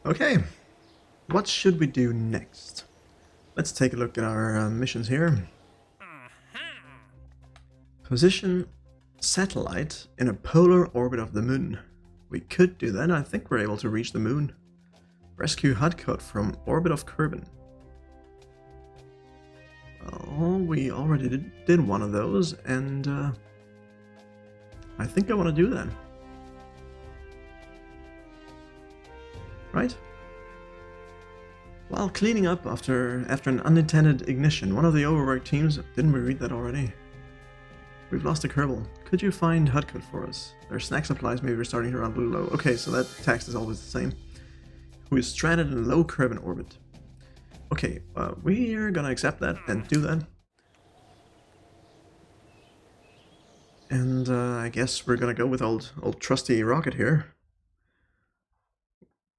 Okay, what should we do next? Let's take a look at our missions here. Position satellite in a polar orbit of the moon. We could do that. I think we're able to reach the moon. Rescue Hudcott from orbit of Kerbal. Oh, we already did one of those, and I think I want to do that. Right? While cleaning up after an unintended ignition, one of the overworked teams... Didn't we read that already? We've lost a Kerbal. Could you find Hudcott for us? Their snack supplies may be starting to run a little low. Okay, so that text is always the same. Who is stranded in low Kerbal orbit. Okay, we're gonna accept that and do that. And I guess we're gonna go with old trusty Rocket here.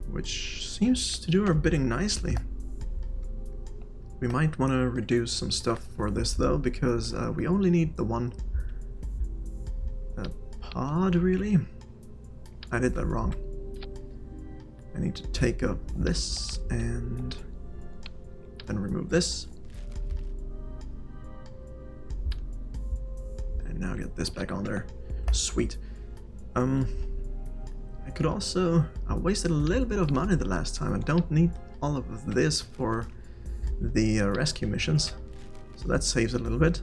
Which seems to do our bidding nicely. We might want to reduce some stuff for this though, because we only need the one pod, really? I did that wrong. I need to take up this and then remove this. And now get this back on there. Sweet. I could also... I wasted a little bit of money the last time. I don't need all of this for the rescue missions. So that saves a little bit.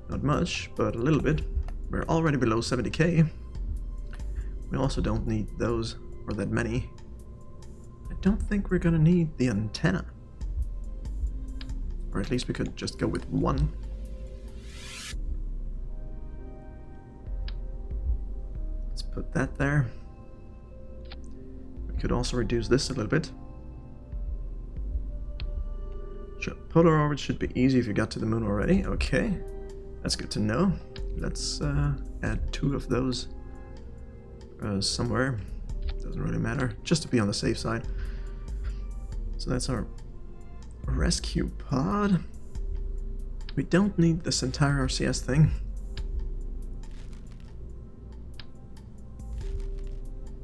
Not much, but a little bit. We're already below 70k. We also don't need those, or that many. I don't think we're gonna need the antenna. Or at least we could just go with one. Let's put that there. We could also reduce this a little bit. Sure. Polar orbit should be easy if you got to the moon already. Okay, that's good to know. Let's add 2 of those somewhere. Doesn't really matter, just to be on the safe side. So that's our rescue pod. We don't need this entire RCS thing.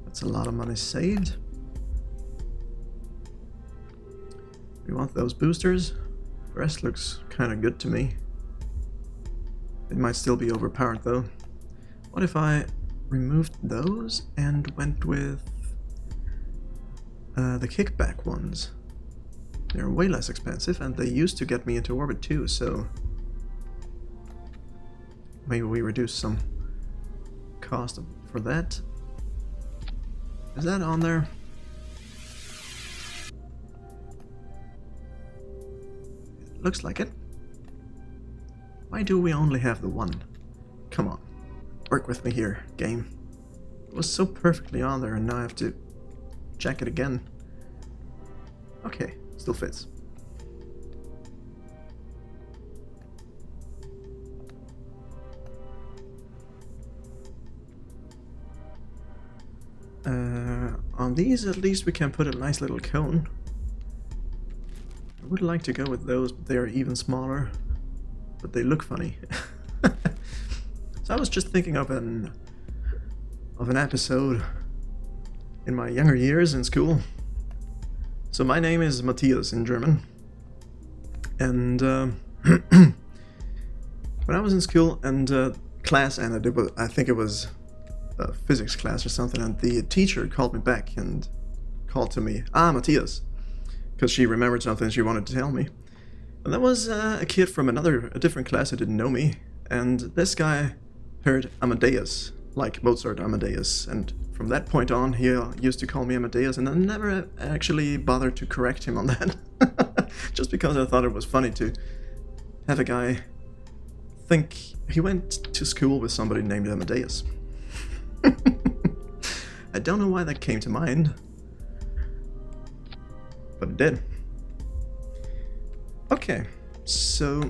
That's a lot of money saved. We want those boosters. The rest looks kind of good to me. It might still be overpowered though. What if I removed those and went with the kickback ones? They're way less expensive and they used to get me into orbit too, so maybe we reduce some cost for that. Is that on there? Looks like it. Why do we only have the one? Come on, work with me here, game. It was so perfectly on there and now I have to check it again. Okay, still fits. On these at least we can put a nice little cone. I would like to go with those, but they are even smaller. But they look funny. So I was just thinking of an episode in my younger years in school. So my name is Matthias in German. And when I was in school and class ended, I think it was a physics class or something, and the teacher called me back and called to me, Matthias, because she remembered something she wanted to tell me. And that was a kid from a different class who didn't know me, and this guy heard Amadeus, like Mozart Amadeus, and from that point on he used to call me Amadeus, and I never actually bothered to correct him on that. Just because I thought it was funny to have a guy think he went to school with somebody named Amadeus. I don't know why that came to mind, but it did. Okay, so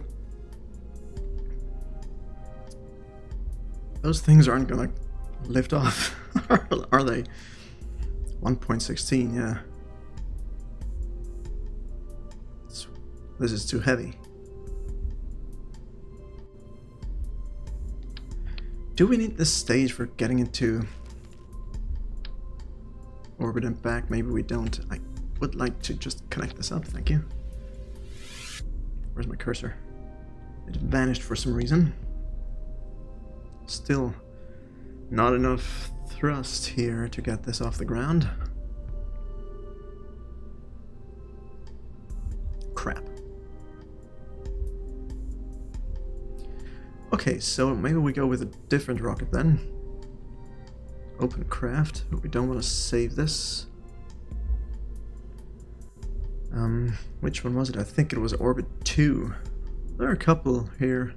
those things aren't gonna lift off, are they? 1.16, yeah. This is too heavy. Do we need this stage for getting into orbit and back. Maybe we don't. I would like to just connect this up, thank you. Where's my cursor? It vanished for some reason. Still not enough thrust here to get this off the ground. Crap. Okay, so maybe we go with a different rocket then. Open craft. We don't want to save this. Which one was it? I think it was orbit 2. There are a couple here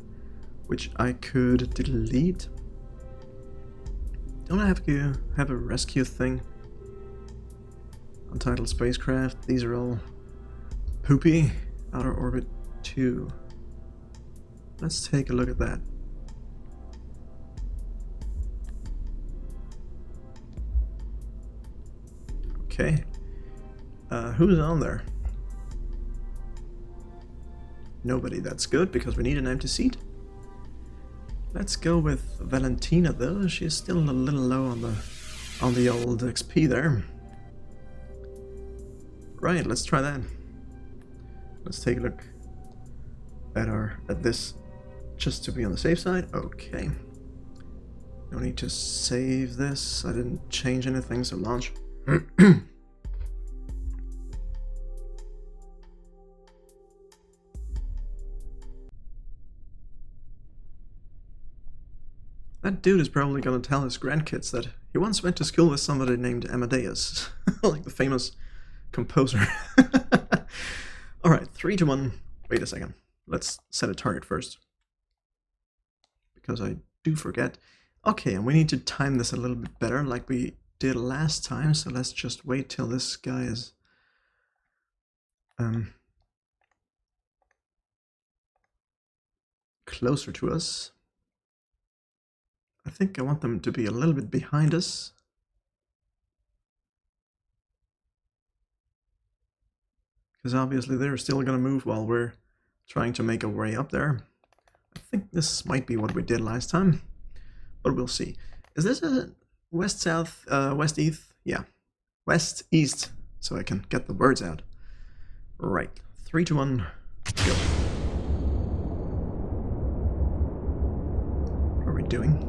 which I could delete. Don't I have to have a rescue thing? Untitled spacecraft. These are all poopy. Outer orbit 2. Let's take a look at that. Okay. Who's on there? Nobody. That's good because we need an empty seat. Let's go with Valentina though. She's still a little low on the old XP there. Right, let's try that. Let's take a look at this just to be on the safe side. Okay. No need to save this. I didn't change anything, so launch. That dude is probably gonna tell his grandkids that he once went to school with somebody named Amadeus, like the famous composer. Alright, 3 to 1. Wait a second. Let's set a target first. Because I do forget. Okay, and we need to time this a little bit better like we did last time, so let's just wait till this guy is closer to us. I think I want them to be a little bit behind us. Because obviously they're still going to move while we're trying to make our way up there. I think this might be what we did last time, but we'll see. Is this a west-south, west-east? Yeah, west-east, so I can get the words out. Right, 3 to 1, go. What are we doing?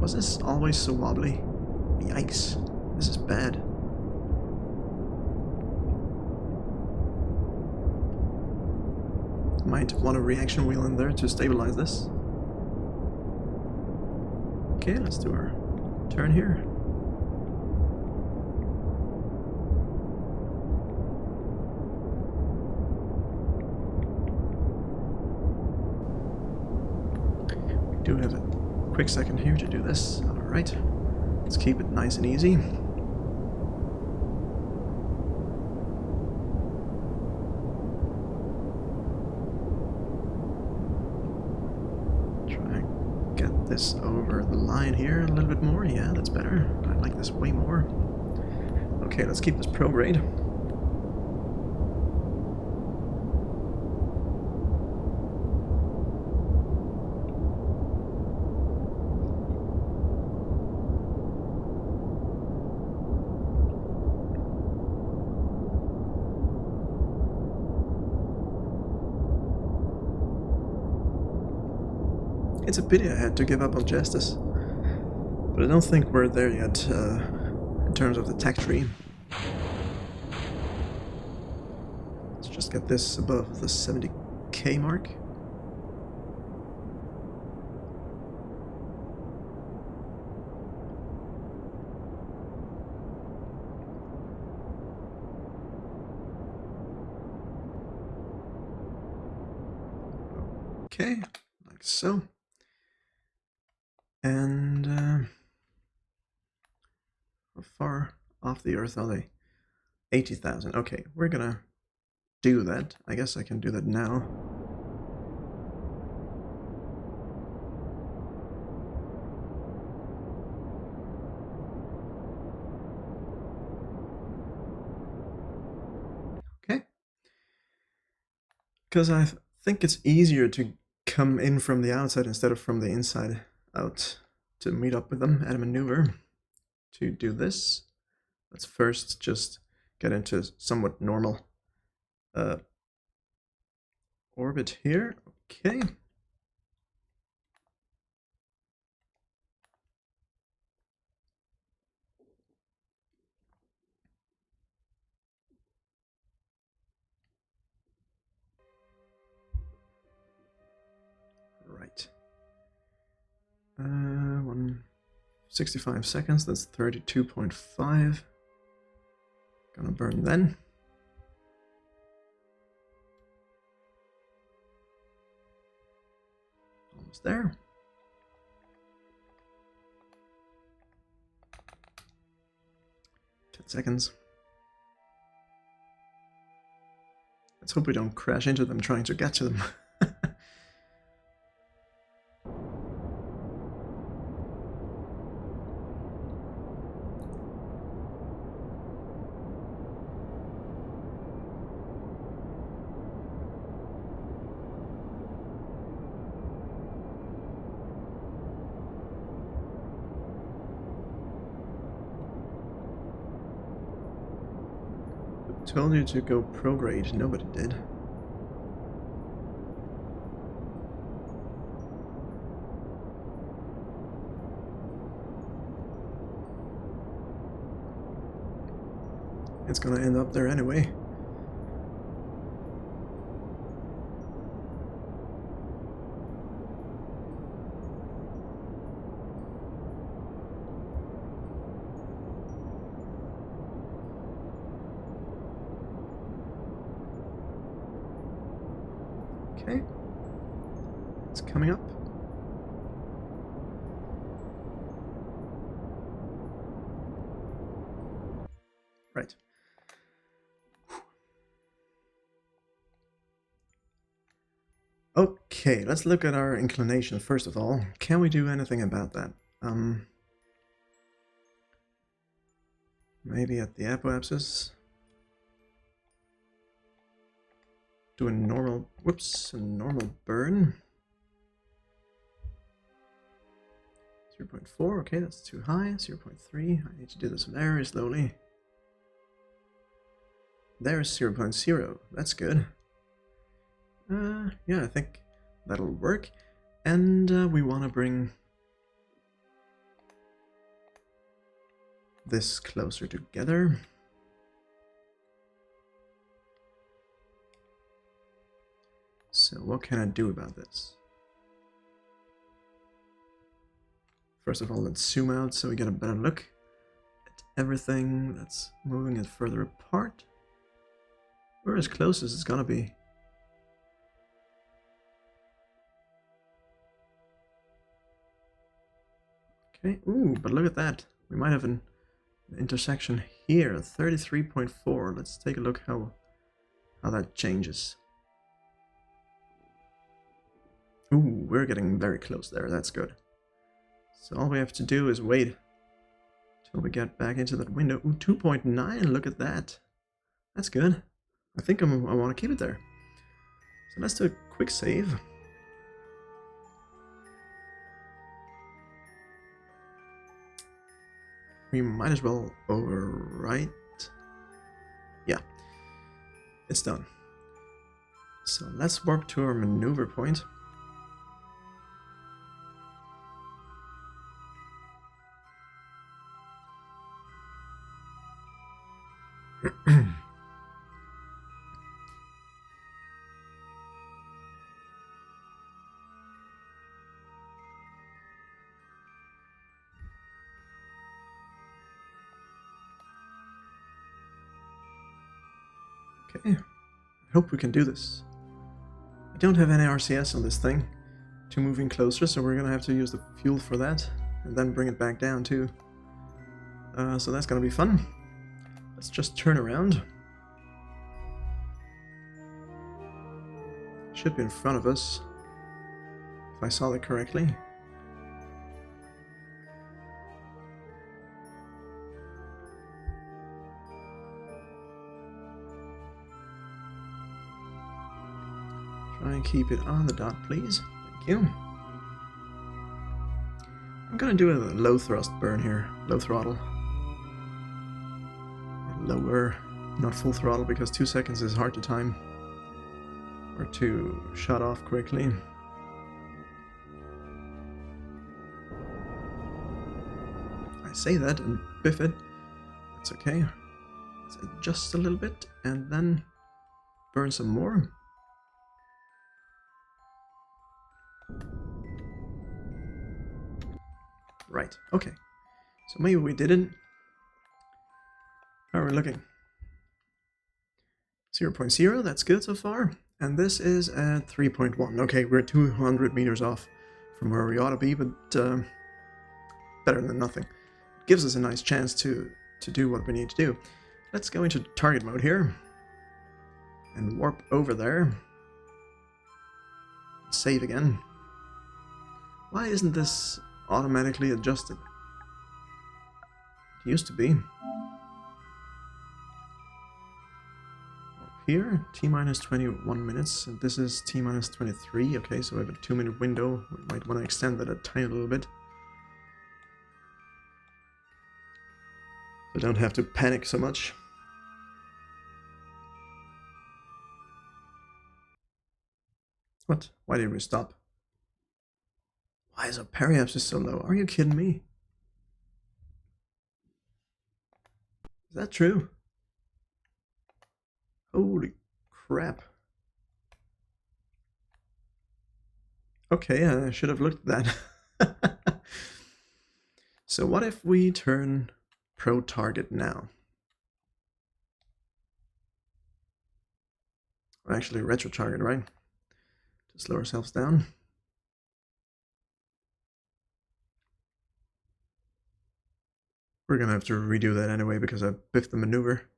Was this always so wobbly? Yikes, this is bad. Might want a reaction wheel in there to stabilize this. Okay, let's do our turn here. We do have a quick second here to do this. Alright, let's keep it nice and easy. This over the line here a little bit more. Yeah, that's better. I like this way more. Okay, let's keep this prograde. It's a pity I had to give up on justice, but I don't think we're there yet in terms of the tech tree. Let's just get this above the 70k mark. Okay, like so. And how far off the Earth are they? 80,000. Okay, we're gonna do that. I guess I can do that now. Okay. Because I think it's easier to come in from the outside instead of from the inside out to meet up with them at a maneuver to do this. Let's first just get into somewhat normal orbit here. Okay. Right. 165 seconds, that's 32.5. Gonna burn then. Almost there. Seconds. Let's hope we don't crash into them trying to get to them. Told you to go prograde, nobody did. It's gonna end up there anyway. Okay, it's coming up. Right. Okay, let's look at our inclination first of all. Can we do anything about that? Maybe at the apoapsis. Do a normal, whoops, a normal burn. 0.4, okay, that's too high. 0.3, I need to do this very slowly. There's 0.0, that's good. Yeah, I think that'll work. And we want to bring this closer together. So what can I do about this? First of all, let's zoom out so we get a better look at everything that's moving it further apart. We're as close as it's gonna be. Okay, ooh, but look at that. We might have an intersection here, 33.4. Let's take a look how that changes. Ooh, we're getting very close there, that's good. So all we have to do is wait till we get back into that window. Ooh, 2.9, look at that. That's good. I think I want to keep it there. So let's do a quick save. We might as well overwrite. Yeah, it's done. So let's warp to our maneuver point. Okay, I hope we can do this. I don't have any RCS on this thing to move in closer, so we're gonna have to use the fuel for that and then bring it back down too. So that's gonna be fun. Let's just turn around. Should be in front of us, if I saw that correctly. Try and keep it on the dot, please. Thank you. I'm gonna do a low thrust burn here, low throttle. lower, not full throttle, because 2 seconds is hard to time or to shut off quickly. I say that and biff it. That's okay. Let's adjust a little bit and then burn some more. Right, okay. So maybe we didn't. How are we looking? 0.0, that's good so far. And this is at 3.1. Okay, we're 200 meters off from where we ought to be, but better than nothing. It gives us a nice chance to do what we need to do. Let's go into target mode here and warp over there. Save again. Why isn't this automatically adjusted? It used to be. Here, T-minus 21 minutes, and this is T-minus 23, okay, so we have a 2-minute window. We might want to extend that a tiny little bit. So don't have to panic so much. What? Why did we stop? Why is our periapsis so low? Are you kidding me? Is that true? Holy crap. Okay, I should have looked at that. So what if we turn Pro Target now? Or actually Retro Target, right? To slow ourselves down. We're gonna have to redo that anyway because I biffed the maneuver.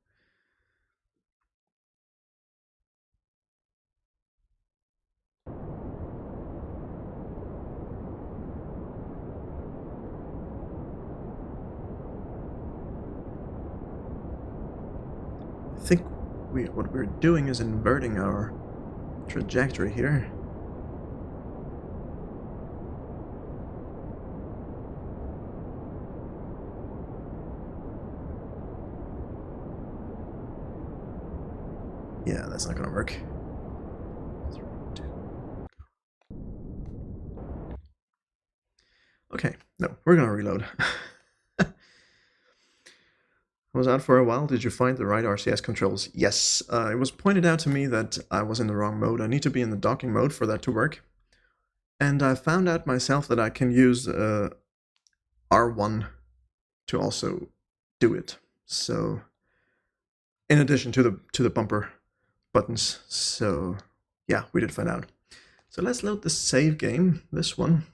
I think what we're doing is inverting our trajectory here. Yeah, that's not gonna work. Okay, no, we're gonna reload. I was out for a while. Did you find the right RCS controls? Yes, it was pointed out to me that I was in the wrong mode. I need to be in the docking mode for that to work. And I found out myself that I can use R1 to also do it. So, in addition to the bumper buttons. So, yeah, we did find out. So let's load the save game. This one.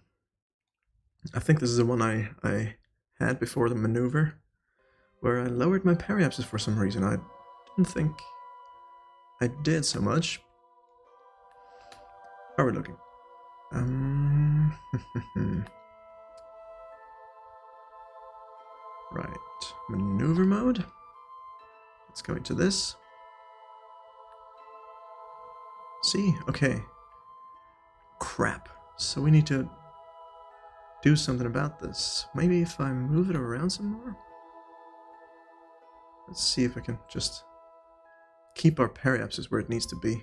I think this is the one I had before the maneuver, where I lowered my periapsis for some reason. I didn't think I did so much. How are we looking? Right, maneuver mode. Let's go into this. See, okay. Crap. So we need to do something about this. Maybe if I move it around some more? Let's see if I can just keep our periapsis where it needs to be.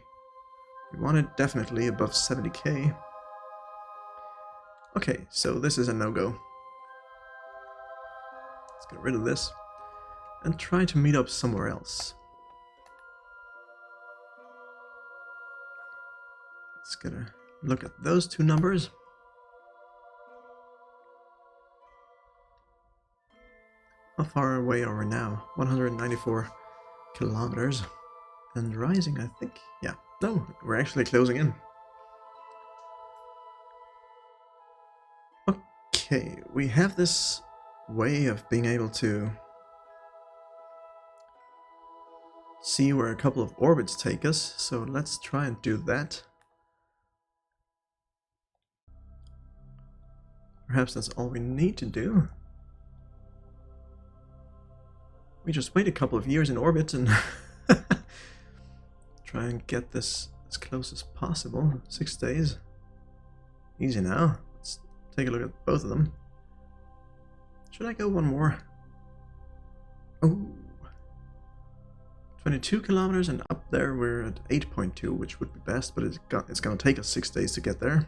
We want it definitely above 70k. Okay, so this is a no-go. Let's get rid of this and try to meet up somewhere else. Let's get a look at those two numbers. How far away are we now? 194 kilometers. And rising, I think. Yeah. No, we're actually closing in. Okay, we have this way of being able to see where a couple of orbits take us, so let's try and do that. Perhaps that's all we need to do. We just wait a couple of years in orbit and try and get this as close as possible. 6 days. Easy now. Let's take a look at both of them. Should I go one more? Oh. 22 kilometers, and up there we're at 8.2, which would be best, but it's gonna take us 6 days to get there.